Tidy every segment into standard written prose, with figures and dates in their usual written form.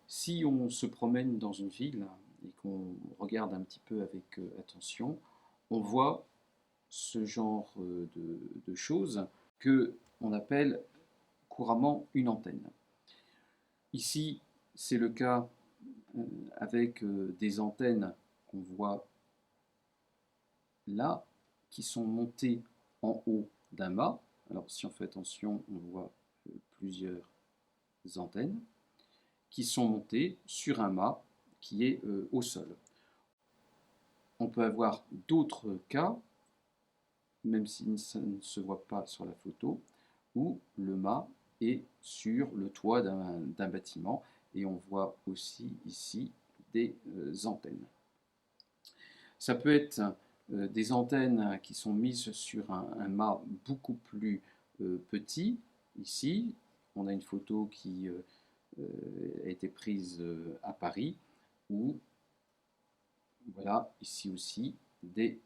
Si on se promène dans une ville et qu'on regarde un petit peu avec attention, on voit ce genre de choses que on appelle couramment une antenne. Ici, c'est le cas avec des antennes qu'on voit là, qui sont montées en haut d'un mât. Alors si on fait attention, on voit plusieurs antennes qui sont montées sur un mât qui est au sol. On peut avoir d'autres cas, même si ça ne se voit pas sur la photo, où le mât est sur le toit d'un bâtiment et on voit aussi ici des antennes. Ça peut être des antennes qui sont mises sur un mât beaucoup plus petit. Ici, on a une photo qui a été prise à Paris, où voilà, ici aussi, des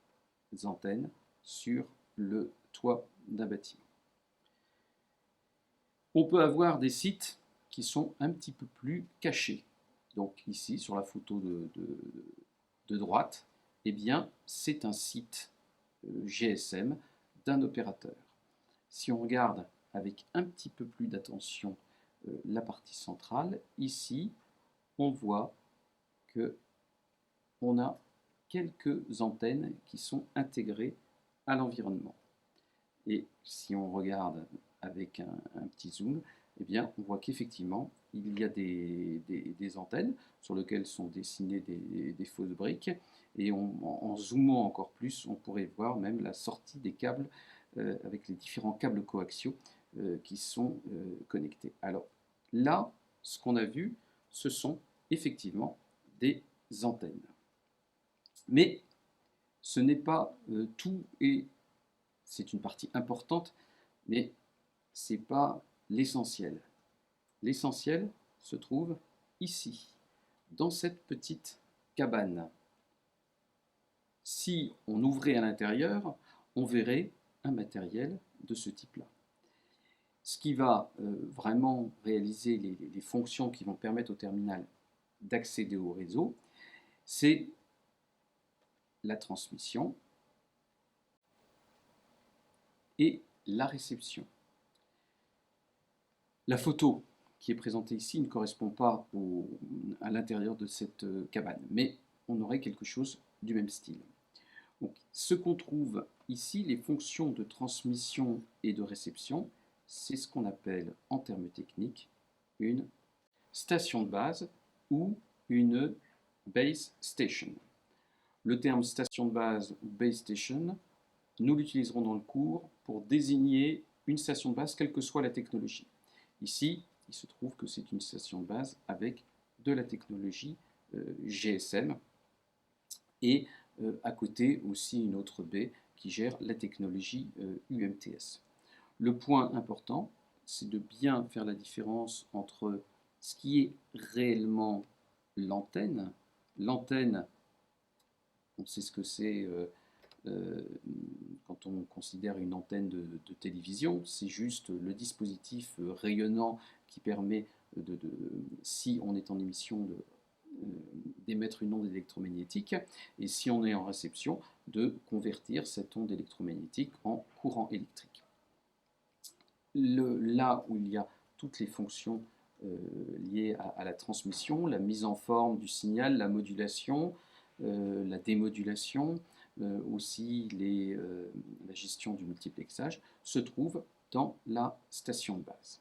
antennes sur le toit d'un bâtiment. On peut avoir des sites qui sont un petit peu plus cachés. Donc ici, sur la photo de droite, eh bien, c'est un site GSM d'un opérateur. Si on regarde avec un petit peu plus d'attention la partie centrale, ici, on voit que on a quelques antennes qui sont intégrées à l'environnement. Et si on regarde avec un petit zoom, eh bien, on voit qu'effectivement, il y a des antennes sur lesquelles sont dessinées des fausses briques. Et en zoomant encore plus, on pourrait voir même la sortie des câbles avec les différents câbles coaxiaux qui sont connectés. Alors là, ce qu'on a vu, ce sont effectivement des antennes. Mais ce n'est pas tout, et c'est une partie importante, mais ce n'est pas l'essentiel. L'essentiel se trouve ici, dans cette petite cabane. Si on ouvrait à l'intérieur, on verrait un matériel de ce type-là. Ce qui va vraiment réaliser les fonctions qui vont permettre au terminal d'accéder au réseau, c'est la transmission et la réception. La photo qui est présentée ici ne correspond pas à l'intérieur de cette cabane, mais on aurait quelque chose du même style. Donc, ce qu'on trouve ici, les fonctions de transmission et de réception, c'est ce qu'on appelle en termes techniques une station de base ou une base station. Le terme station de base ou base station, nous l'utiliserons dans le cours pour désigner une station de base, quelle que soit la technologie. Ici, il se trouve que c'est une station de base avec de la technologie GSM et à côté aussi une autre baie qui gère la technologie UMTS. Le point important, c'est de bien faire la différence entre ce qui est réellement l'antenne. L'antenne, on sait ce que c'est quand on considère une antenne de télévision, c'est juste le dispositif rayonnant qui permet, si on est en émission, d'émettre une onde électromagnétique, et si on est en réception, de convertir cette onde électromagnétique en courant électrique. Là où il y a toutes les fonctions liées à la transmission, la mise en forme du signal, la modulation, la démodulation, aussi la gestion du multiplexage, se trouve dans la station de base.